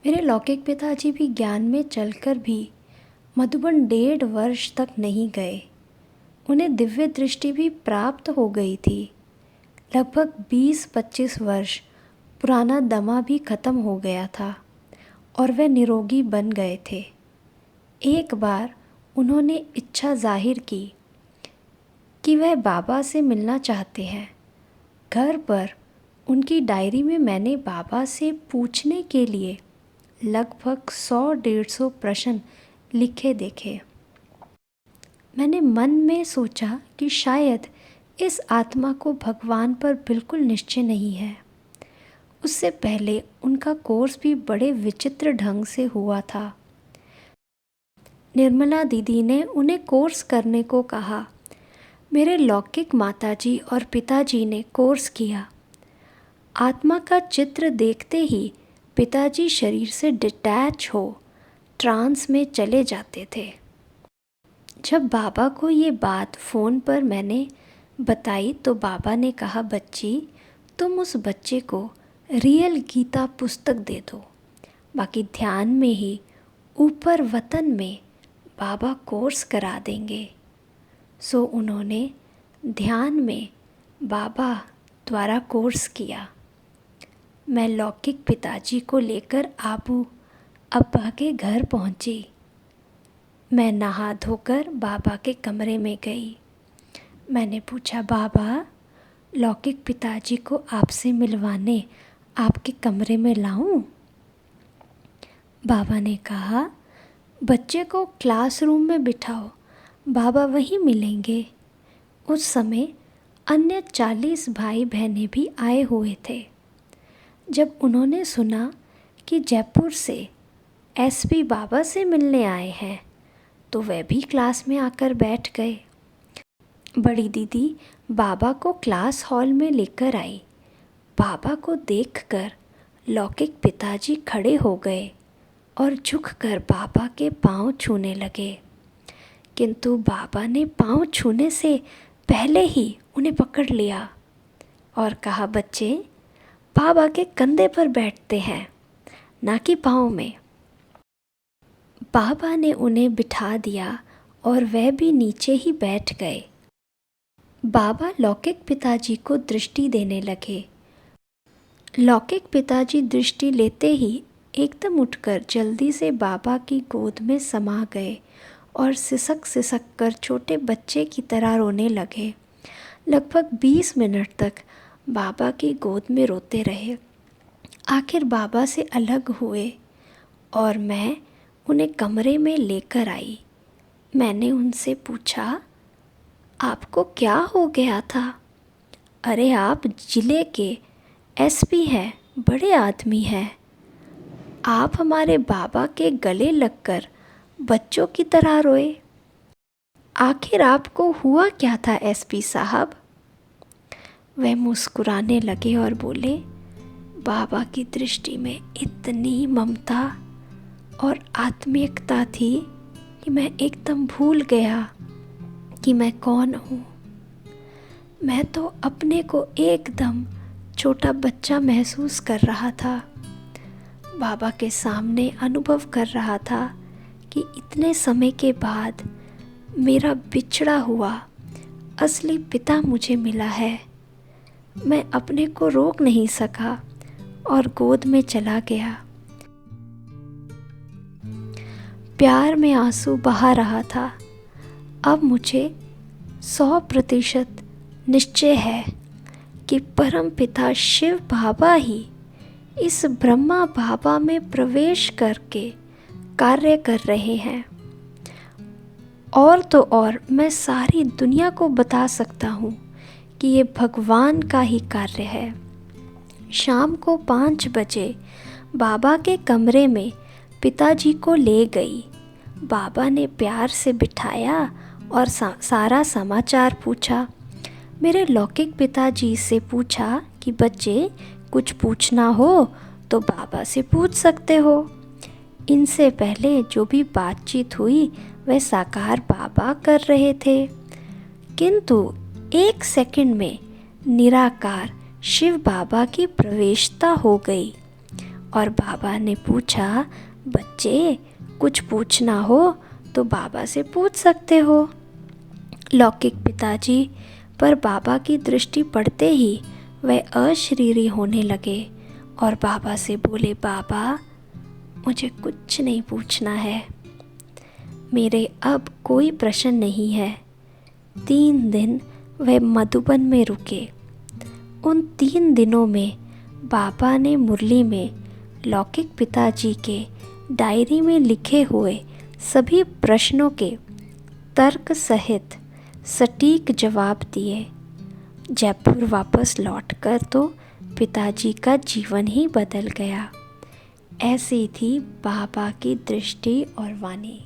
मेरे लौकिक पिताजी भी ज्ञान में चलकर भी मधुबन 1.5 वर्ष तक नहीं गए। उन्हें दिव्य दृष्टि भी प्राप्त हो गई थी। लगभग 20-25 वर्ष पुराना दमा भी खत्म हो गया था और वे निरोगी बन गए थे। एक बार उन्होंने इच्छा जाहिर की कि वह बाबा से मिलना चाहते हैं। घर पर उनकी डायरी में मैंने बाबा से पूछने के लिए लगभग 100-150 प्रश्न लिखे देखे। मैंने मन में सोचा कि शायद इस आत्मा को भगवान पर बिल्कुल निश्चय नहीं है। उससे पहले उनका कोर्स भी बड़े विचित्र ढंग से हुआ था। निर्मला दीदी ने उन्हें कोर्स करने को कहा। मेरे लौकिक माताजी और पिताजी ने कोर्स किया। आत्मा का चित्र देखते ही पिताजी शरीर से डिटैच हो ट्रांस में चले जाते थे। जब बाबा को ये बात फ़ोन पर मैंने बताई तो बाबा ने कहा, बच्ची तुम उस बच्चे को रियल गीता पुस्तक दे दो, बाकी ध्यान में ही ऊपर वतन में बाबा कोर्स करा देंगे। सो उन्होंने ध्यान में बाबा द्वारा कोर्स किया। मैं लौकिक पिताजी को लेकर आबू अब्बा के घर पहुंची। मैं नहा धोकर बाबा के कमरे में गई। मैंने पूछा, बाबा लौकिक पिताजी को आपसे मिलवाने आपके कमरे में लाऊं? बाबा ने कहा, बच्चे को क्लासरूम में बिठाओ, बाबा वहीं मिलेंगे। उस समय अन्य 40 भाई बहनें भी आए हुए थे। जब उन्होंने सुना कि जयपुर से एसपी बाबा से मिलने आए हैं तो वे भी क्लास में आकर बैठ गए। बड़ी दीदी बाबा को क्लास हॉल में लेकर आई। बाबा को देखकर लौकिक पिताजी खड़े हो गए और झुककर बाबा के पांव छूने लगे, किंतु बाबा ने पांव छूने से पहले ही उन्हें पकड़ लिया और कहा, बच्चे बाबा के कंधे पर बैठते हैं, ना कि पाँव में। बाबा ने उन्हें बिठा दिया और वह भी नीचे ही बैठ गए। बाबा लौकिक पिताजी को दृष्टि देने लगे। लौकिक पिताजी दृष्टि लेते ही एकदम उठकर जल्दी से बाबा की गोद में समा गए और सिसक सिसक कर छोटे बच्चे की तरह रोने लगे। लगभग 20 मिनट तक बाबा की गोद में रोते रहे। आखिर बाबा से अलग हुए और मैं उन्हें कमरे में लेकर आई। मैंने उनसे पूछा, आपको क्या हो गया था? अरे आप जिले के एसपी हैं, बड़े आदमी हैं। आप हमारे बाबा के गले लगकर बच्चों की तरह रोए। आखिर आपको हुआ क्या था एसपी साहब? वह मुस्कुराने लगे और बोले, बाबा की दृष्टि में इतनी ममता और आत्मीयता थी कि मैं एकदम भूल गया कि मैं कौन हूँ। मैं तो अपने को एकदम छोटा बच्चा महसूस कर रहा था। बाबा के सामने अनुभव कर रहा था कि इतने समय के बाद मेरा बिछड़ा हुआ असली पिता मुझे मिला है। मैं अपने को रोक नहीं सका और गोद में चला गया। प्यार में आंसू बहा रहा था। अब मुझे 100% निश्चय है कि परम पिता शिव बाबा ही इस ब्रह्मा बाबा में प्रवेश करके कार्य कर रहे हैं। और तो और मैं सारी दुनिया को बता सकता हूँ कि ये भगवान का ही कार्य है। शाम को 5 बजे बाबा के कमरे में पिताजी को ले गई। बाबा ने प्यार से बिठाया और सारा समाचार पूछा। मेरे लौकिक पिताजी से पूछा कि बच्चे कुछ पूछना हो तो बाबा से पूछ सकते हो। इनसे पहले जो भी बातचीत हुई वह साकार बाबा कर रहे थे, किंतु 1 सेकंड में निराकार शिव बाबा की प्रवेशता हो गई और बाबा ने पूछा, बच्चे कुछ पूछना हो तो बाबा से पूछ सकते हो। लौकिक पिताजी पर बाबा की दृष्टि पड़ते ही वह अशरीरी होने लगे और बाबा से बोले, बाबा मुझे कुछ नहीं पूछना है, मेरे अब कोई प्रश्न नहीं है। 3 दिन वह मधुबन में रुके। उन 3 दिनों में बाबा ने मुरली में लौकिक पिताजी के डायरी में लिखे हुए सभी प्रश्नों के तर्क सहित सटीक जवाब दिए। जयपुर वापस लौटकर तो पिताजी का जीवन ही बदल गया। ऐसी थी बाबा की दृष्टि और वाणी।